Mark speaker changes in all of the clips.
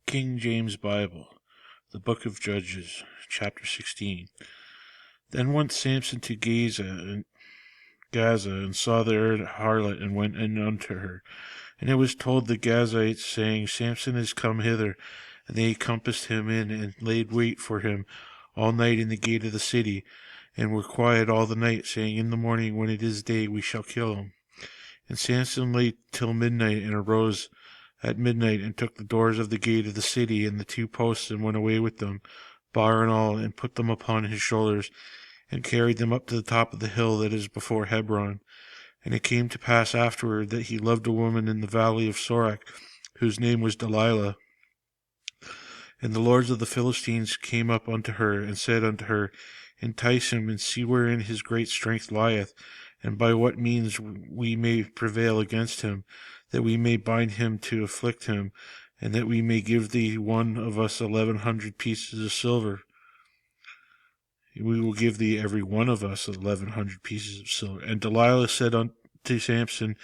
Speaker 1: King James Bible, the Book of Judges, chapter 16. Then went Samson to Gaza, and saw there a harlot, and went in unto her. And it was told the Gazites, saying, Samson is come hither. And they compassed him in, and laid wait for him all night in the gate of the city, and were quiet all the night, saying, In the morning, when it is day, we shall kill him. And Samson lay till midnight, and arose at midnight, and took the doors of the gate of the city, and the two posts, and went away with them, bar and all, and put them upon his shoulders, and carried them up to the top of the hill that is before Hebron. And it came to pass afterward that he loved a woman in the valley of Sorek, whose name was Delilah. And the lords of the Philistines came up unto her, and said unto her, Entice him, and see wherein his great strength lieth, and by what means we may prevail against him, that we may bind him to afflict him, and that we may give thee one of us 1,100 pieces of silver. We will give thee every one of us 1,100 pieces of silver. And Delilah said unto Samson,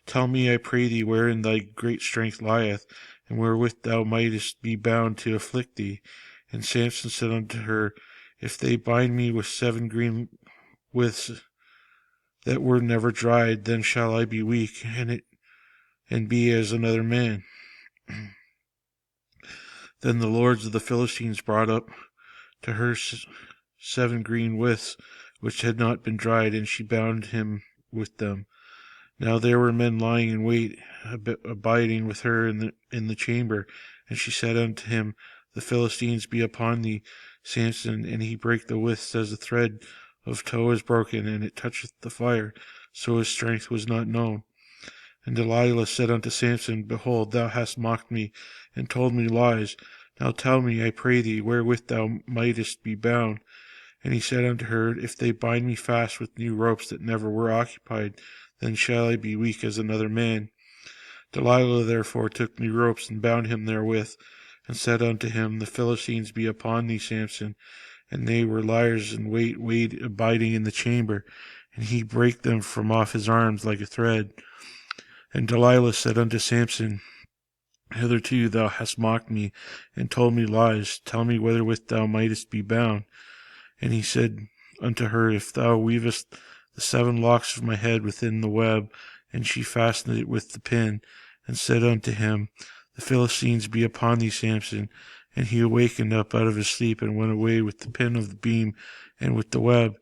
Speaker 1: Tell me, I pray thee, wherein thy great strength lieth, and wherewith thou mightest be bound to afflict thee. And Samson said unto her, If they bind me with 7 green withs that were never dried, then shall I be weak, and be as another man. Then the lords of the Philistines brought up to her 7 green withs, which had not been dried, and she bound him with them. Now there were men lying in wait, abiding with her in the chamber. And she said unto him, The Philistines be upon thee, Samson. And he brake the withs as a thread of tow is broken, and it toucheth the fire, so his strength was not known. And Delilah said unto Samson, Behold, thou hast mocked me, and told me lies. Now tell me, I pray thee, wherewith thou mightest be bound. And he said unto her, If they bind me fast with new ropes that never were occupied, then shall I be weak as another man. Delilah therefore took new ropes, and bound him therewith, and said unto him, The Philistines be upon thee, Samson. And they were liars and wait abiding in the chamber. And he brake them from off his arms like a thread. And Delilah said unto Samson, Hitherto thou hast mocked me, and told me lies. Tell me wherewith thou mightest be bound. And he said unto her, If thou weavest the 7 locks of my head within the web. And she fastened it with the pin, and said unto him, The Philistines be upon thee, Samson. And he awakened up out of his sleep, and went away with the pin of the beam, and with the web.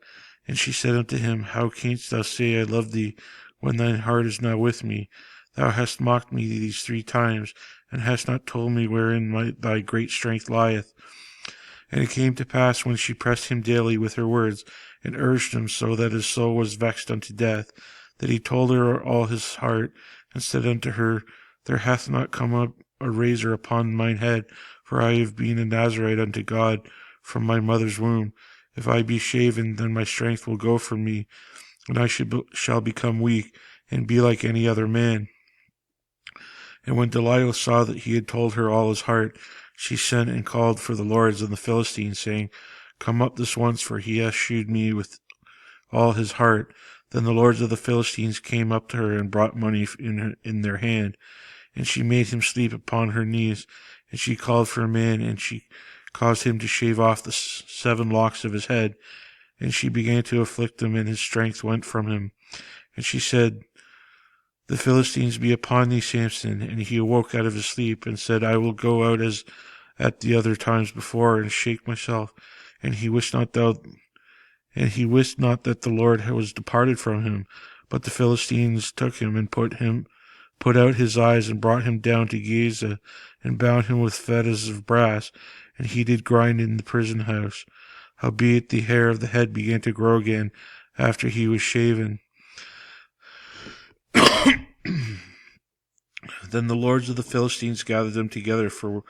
Speaker 1: And she said unto him, How canst thou say, I love thee, when thine heart is not with me? Thou hast mocked me these 3 times, and hast not told me wherein thy great strength lieth. And it came to pass, when she pressed him daily with her words, and urged him so that his soul was vexed unto death, that he told her all his heart, and said unto her, There hath not come up a razor upon mine head, for I have been a Nazarite unto God from my mother's womb. If I be shaven, then my strength will go from me, and I shall become weak, and be like any other man. And when Delilah saw that he had told her all his heart, she sent and called for the lords of the Philistines, saying, Come up this once, for he hath shewed me with all his heart. Then the lords of the Philistines came up to her, and brought money in their hand. And she made him sleep upon her knees. And she called for a man, and she caused him to shave off the 7 locks of his head. And she began to afflict him, and his strength went from him. And she said, The Philistines be upon thee, Samson. And he awoke out of his sleep, and said, I will go out as at the other times before, and shake myself. And he wist not that the Lord was departed from him. But the Philistines took him, and put out his eyes, and brought him down to Gaza, and bound him with fetters of brass, and he did grind in the prison house. Howbeit the hair of the head began to grow again after he was shaven. Then the lords of the Philistines gathered them together for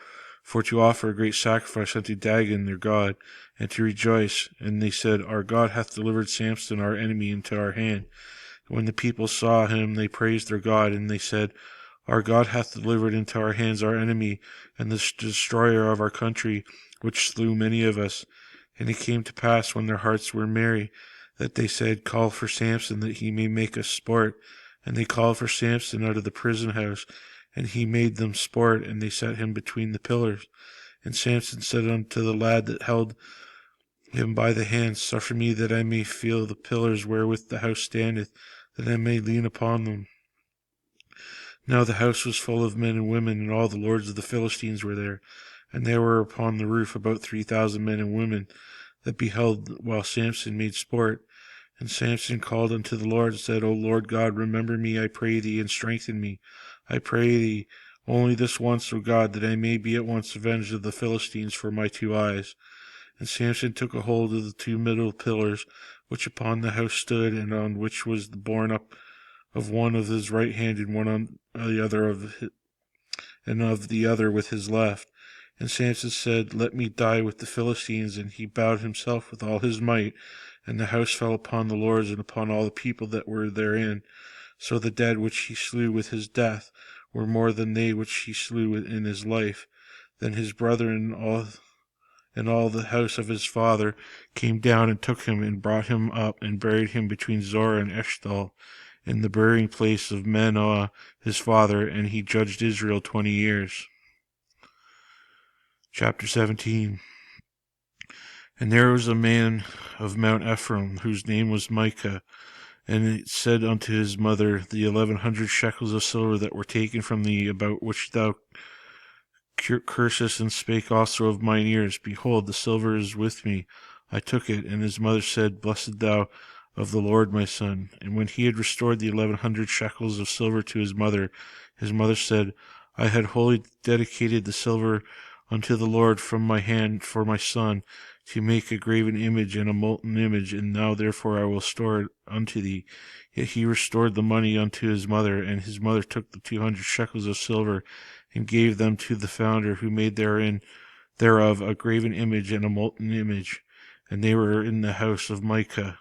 Speaker 1: to offer a great sacrifice unto Dagon their god, and to rejoice. And they said, Our God hath delivered Samson our enemy into our hand. And when the people saw him, they praised their God, and they said, Our God hath delivered into our hands our enemy, and the destroyer of our country, which slew many of us. And it came to pass, when their hearts were merry, that they said, Call for Samson, that he may make us sport. And they called for Samson out of the prison house, And he made them sport, and they set him between the pillars. And Samson said unto the lad that held him by the hand, Suffer me that I may feel the pillars wherewith the house standeth, that I may lean upon them. Now the house was full of men and women, and all the lords of the Philistines were there. And there were upon the roof about 3,000 men and women that beheld while Samson made sport. And Samson called unto the Lord, and said, O Lord God, remember me, I pray thee, and strengthen me. I pray thee only this once, O God, that I may be at once avenged of the Philistines for my 2 eyes. And Samson took a hold of the 2 middle pillars, which upon the house stood, and on which was borne up of one of his right hand, and one on the other of the other with his left. And Samson said, Let me die with the Philistines. And he bowed himself with all his might, and the house fell upon the lords and upon all the people that were therein. So the dead which he slew with his death were more than they which he slew in his life. Then his brethren and all the house of his father came down and took him and brought him up and buried him between Zorah and Eshtaol in the burying place of Manoah his father, and he judged Israel 20 years. Chapter 17. And there was a man of Mount Ephraim, whose name was Micah, and it said unto his mother, The 1,100 shekels of silver that were taken from thee, about which thou cursest, and spake also of mine ears, behold, the silver is with me. I took it. And his mother said, Blessed thou of the Lord, my son. And when he had restored the 1,100 shekels of silver to his mother said, I had wholly dedicated the silver unto the Lord from my hand for my son, to make a graven image and a molten image, and now therefore I will restore it unto thee. Yet he restored the money unto his mother, and his mother took the 200 shekels of silver, and gave them to the founder, who made thereof a graven image and a molten image, and they were in the house of Micah.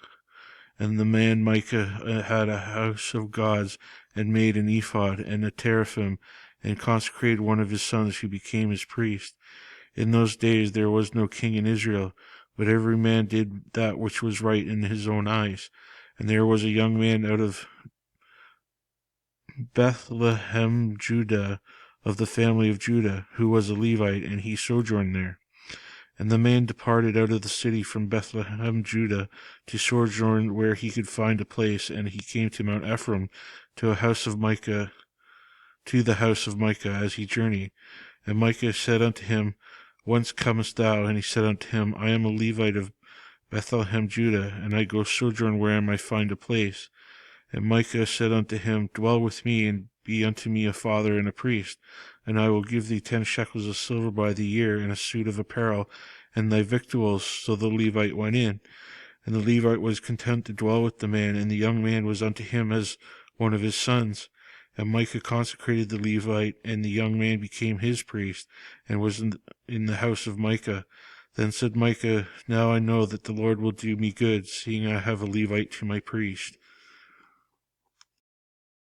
Speaker 1: And the man Micah had a house of gods, and made an ephod and a teraphim, and consecrated one of his sons, who became his priest. In those days there was no king in Israel, but every man did that which was right in his own eyes. And there was a young man out of Bethlehem, Judah, of the family of Judah, who was a Levite, and he sojourned there. And the man departed out of the city from Bethlehem, Judah, to sojourn where he could find a place, and he came to Mount Ephraim, to the house of Micah, as he journeyed. And Micah said unto him, Whence comest thou? And he said unto him, I am a Levite of Bethlehem, Judah, and I go sojourn where I may find a place. And Micah said unto him, Dwell with me, and be unto me a father and a priest, and I will give thee 10 shekels of silver by the year, and a suit of apparel, and thy victuals. So the Levite went in. And the Levite was content to dwell with the man, and the young man was unto him as one of his sons. And Micah consecrated the Levite, and the young man became his priest, and was in the house of Micah. Then said Micah, Now I know that the Lord will do me good, seeing I have a Levite to my priest.